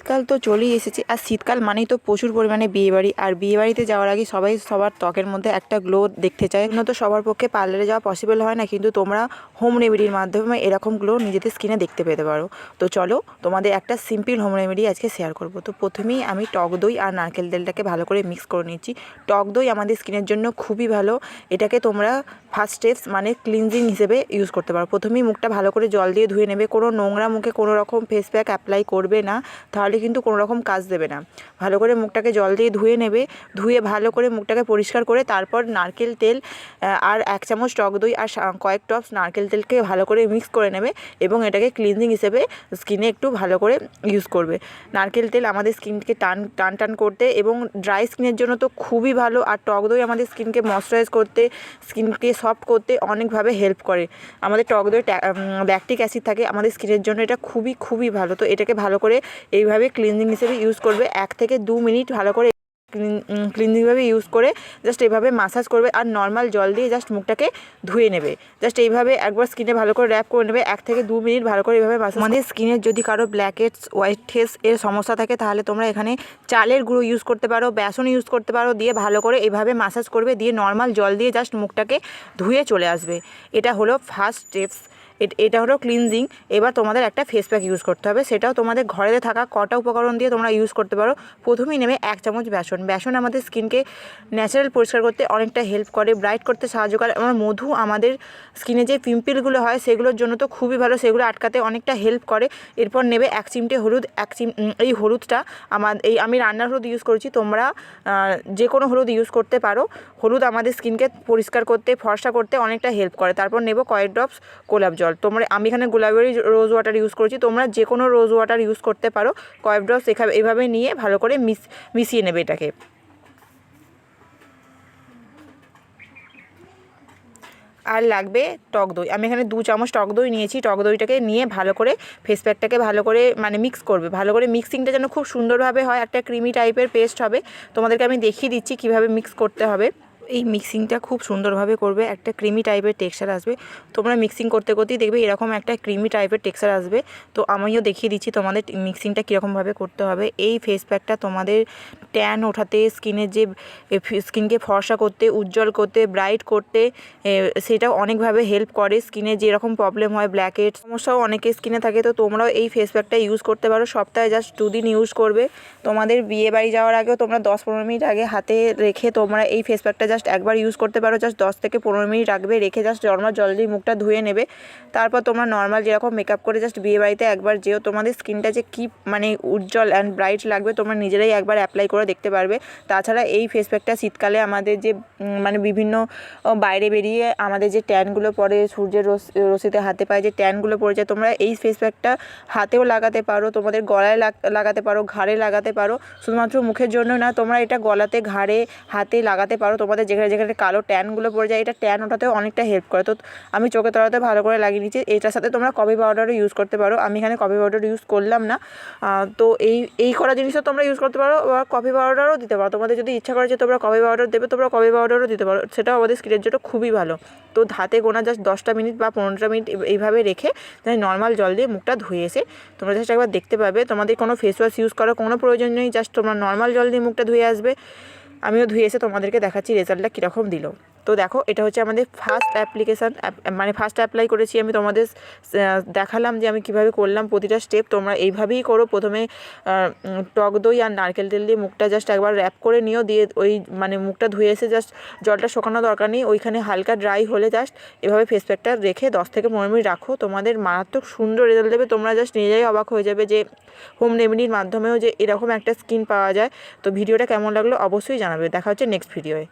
শীতকাল তো চলেই এসেছে, আর শীতকাল মানেই তো প্রচুর পরিমাণে বিয়েবাড়ি। আর বিয়েবাড়িতে যাওয়ার আগে সবাই সবার ত্বকের মধ্যে একটা গ্লো দেখতে চায়। তো সবার পক্ষে পার্লারে যাওয়া পসিবল হয় না, কিন্তু তোমরা হোম রেমেডির মাধ্যমে এরকম গ্লো নিজেদের স্কিনে দেখতে পেতে পারো। তো চলো তোমাদের একটা সিম্পল হোম রেমেডি আজকে শেয়ার করব। তো প্রথমেই আমি টক দই আর নারকেল তেলটাকে ভালো করে মিক্স করে নিচ্ছি। টক দই আমাদের স্কিনের জন্য খুবই ভালো। এটাকে তোমরা ফার্স্ট স্টেপস মানে ক্লিনজিং হিসেবে ইউজ করতে পারো। প্রথমেই মুখটা ভালো করে জল দিয়ে ধুয়ে নেবে। কোনো নোংরা মুখে কোনো রকম ফেস প্যাক অ্যাপ্লাই করবে না, তাহলে কিন্তু কোনো রকম কাজ দেবে না। ভালো করে মুখটাকে জল দিয়ে ধুয়ে নেবে। ধুয়ে ভালো করে মুখটাকে পরিষ্কার করে তারপর নারকেল তেল আর 1 চামচ টক দই আর কয়েক ড্রপস নারকেল তেলকে ভালো করে মিক্স করে নেবে এবং এটাকে ক্লিনজিং হিসেবে স্কিনে একটু ভালো করে ইউজ করবে। নারকেল তেল আমাদের স্কিনকে টান করতে এবং ড্রাই স্কিনের জন্য তো খুবই ভালো। আর টক দই আমাদের স্কিনকে ময়শ্চারাইজ করতে, স্কিনকে সফট করতে অনেকভাবে হেল্প করে। আমাদের টক দই ল্যাকটিক অ্যাসিড থাকে আমাদের স্কিনের জন্য, এটা খুবই ভালো। তো এটাকে ভালো করে এইভাবে ক্লিনজিং হিসেবে ইউজ করবে। 1 থেকে 2 মিনিট ভালো করে ক্লিনজিংভাবে ইউজ করে জাস্ট এইভাবে মাসাজ করবে আর নর্মাল জল দিয়ে জাস্ট মুখটাকে ধুয়ে নেবে। জাস্ট এইভাবে একবার স্কিনে ভালো করে র্যাপ করে নেবে। 1 থেকে 2 মিনিট ভালো করে এইভাবে মাসাজ। আমাদের স্কিনের যদি কারো ব্ল্যাক হেডস, হোয়াইট হেডস এর সমস্যা থাকে, তাহলে তোমরা এখানে চালের গুঁড়ো ইউজ করতে পারো, বেসন ইউজ করতে পারো। দিয়ে ভালো করে এইভাবে মাসাজ করবে, দিয়ে নর্মাল জল দিয়ে জাস্ট মুখটাকে ধুয়ে চলে আসবে। এটা হলো ফার্স্ট স্টেপস। এটা হলো ক্লিনজিং। এবার তোমাদের একটা ফেস প্যাক ইউজ করতে হবে, সেটাও তোমাদের ঘরে থাকা কটা উপকরণ দিয়ে তোমরা ইউজ করতে পারো। প্রথমেই নেবে 1 চামচ বেসন আমাদের স্কিনকে ন্যাচারাল পরিষ্কার করতে অনেকটা হেল্প করে, ব্রাইট করতে সাহায্য করে। আমার মধু আমাদের স্কিনে যে পিম্পলগুলো হয় সেগুলোর জন্য তো খুবই ভালো, সেগুলো আটকাতে অনেকটা হেল্প করে। এরপর নেবে 1 চিমটে হলুদ। এই হলুদটা আমি রান্নার হলুদ ইউজ করছি, তোমরা যে কোনো হলুদ ইউজ করতে পারো। হলুদ আমাদের স্কিনকে পরিষ্কার করতে, ফর্সা করতে অনেকটা হেল্প করে। তারপর নেব কয়েক ড্রপস গোলাপ জল। আমি এখানে গোলাপেরই রোজ ওয়াটার ইউজ করছি, তোমরা যে কোনো রোজ ওয়াটার ইউজ করতে পারো। কয়েক ড্রপস এভাবে নিয়ে ভালো করে মিশিয়ে নেবে এটাকে। আর লাগবে টক দই। আমি এখানে 2 চামচ টক দই নিয়েছি। টক দইটাকে নিয়ে ভালো করে ফেস প্যাকটাকে ভালো করে মিক্স করবে। ভালো করে মিক্সিংটা যেন খুব সুন্দরভাবে হয়, একটা ক্রিমি টাইপের পেস্ট হবে। তোমাদেরকে আমি দেখিয়ে দিচ্ছি কীভাবে মিক্স করতে হবে। এই মিক্সিংটা খুব সুন্দরভাবে করবে, একটা ক্রিমি টাইপের টেক্সচার আসবে। তোমরা মিক্সিং করতেই দেখবে এরকম একটা ক্রিমি টাইপের টেক্সচার আসবে। তো আমিও দেখিয়ে দিচ্ছি তোমাদের মিক্সিংটা কীরকমভাবে করতে হবে। এই ফেস প্যাকটা তোমাদের ট্যান ওঠাতে, স্কিনকে ফর্সা করতে, উজ্জ্বল করতে, ব্রাইট করতে সেটাও অনেকভাবে হেল্প করে। স্কিনে যেরকম প্রবলেম হয়, ব্ল্যাক হেড সমস্যাও অনেকের স্কিনে থাকে, তো তোমরাও এই ফেস প্যাকটা ইউজ করতে পারো। সপ্তাহে জাস্ট 2 দিন ইউজ করবে। তোমাদের বিয়ে বাড়ি যাওয়ার আগেও তোমরা 10-15 মিনিট আগে হাতে রেখে তোমরা এই ফেস প্যাকটা জাস্ট একবার ইউজ করতে পারো। জাস্ট 10 থেকে 15 মিনিট রাখবে, রেখে জাস্ট নর্মাল জল দিয়ে মুখটা ধুয়ে নেবে। তারপর তোমরা নর্মাল যেরকম মেকআপ করে জাস্ট বিয়ে বাড়িতে একবার যেও, তোমাদের স্কিনটা যে কী উজ্জ্বল অ্যান্ড ব্রাইট লাগবে তোমরা নিজেরাই একবার অ্যাপ্লাই করে দেখতে পারবে। তাছাড়া এই ফেস প্যাকটা শীতকালে আমাদের যে বিভিন্ন বাইরে বেরিয়ে আমাদের যে ট্যানগুলো পড়ে, সূর্যের রশ্মিতে হাতে পায়ে যে ট্যানগুলো পড়ে যায়, তোমরা এই ফেস প্যাকটা হাতেও লাগাতে পারো, তোমাদের গলায় লাগাতে পারো, ঘাড়ে লাগাতে পারো। শুধুমাত্র মুখের জন্য না, তোমরা এটা গলাতে, ঘাড়ে, হাতে লাগাতে পারো। তোমাদের যেখানে কালো ট্যানগুলো পড়ে যায়, এটা ট্যান ওঠাতেও অনেকটা হেল্প করে। তো আমি চোখে তলাতে ভালো করে লাগিয়ে নিচ্ছি। এটার সাথে তোমরা কফি পাউডারও ইউজ করতে পারো। আমি এখানে কফি পাউডার ইউজ করলাম না। তো এই করা জিনিসও তোমরা ইউজ করতে পারো, বা কফি পাউডারও দিতে পারো। তোমাদের যদি ইচ্ছা করে যে তোমরা কফি পাউডার দেবে, তোমরা কফি পাউডারও দিতে পারো, সেটাও আমাদের স্কিনের জন্য খুবই ভালো। তো হাতে গোনা জাস্ট 10টা মিনিট বা 15টা মিনিট এইভাবে রেখে নর্মাল জল দিয়ে মুখটা ধুয়ে এসে তোমরা জাস্ট একবার দেখতে পাবে। তোমাদের কোনো ফেস ওয়াশ ইউজ করার কোনো প্রয়োজন নেই, জাস্ট তোমরা নর্মাল জল দিয়ে মুখটা ধুয়ে আসবে। আমিও ধুয়ে এসে তোমাদেরকে দেখাচ্ছি রেজাল্টটা কীরকম দিল। তো দেখো, এটা হচ্ছে আমাদের ফার্স্ট অ্যাপ্লিকেশান, ফার্স্ট অ্যাপ্লাই করেছি আমি। তোমাদের দেখালাম যে আমি কীভাবে করলাম প্রতিটা স্টেপ। তোমরা এইভাবেই করো। প্রথমে টক দই আর নারকেল তেল দিয়ে মুখটা জাস্ট একবার র্যাপ করে নিও, দিয়ে ওই মুখটা ধুয়ে এসে জাস্ট জলটা শোকানো দরকার নেই, ওইখানে হালকা ড্রাই হলে জাস্ট এভাবে ফেস প্যাকটা রেখে 10 থেকে 15 মিনিট রাখো। তোমাদের মারাত্মক সুন্দর রেজাল্ট দেবে। তোমরা জাস্ট নিজেরাই অবাক হয়ে যাবে যে হোম রেমেডির মাধ্যমেও যে এরকম একটা স্কিন পাওয়া যায়। তো ভিডিওটা কেমন লাগলো অবশ্যই জানাবে। দেখা হচ্ছে নেক্সট ভিডিওয়ে।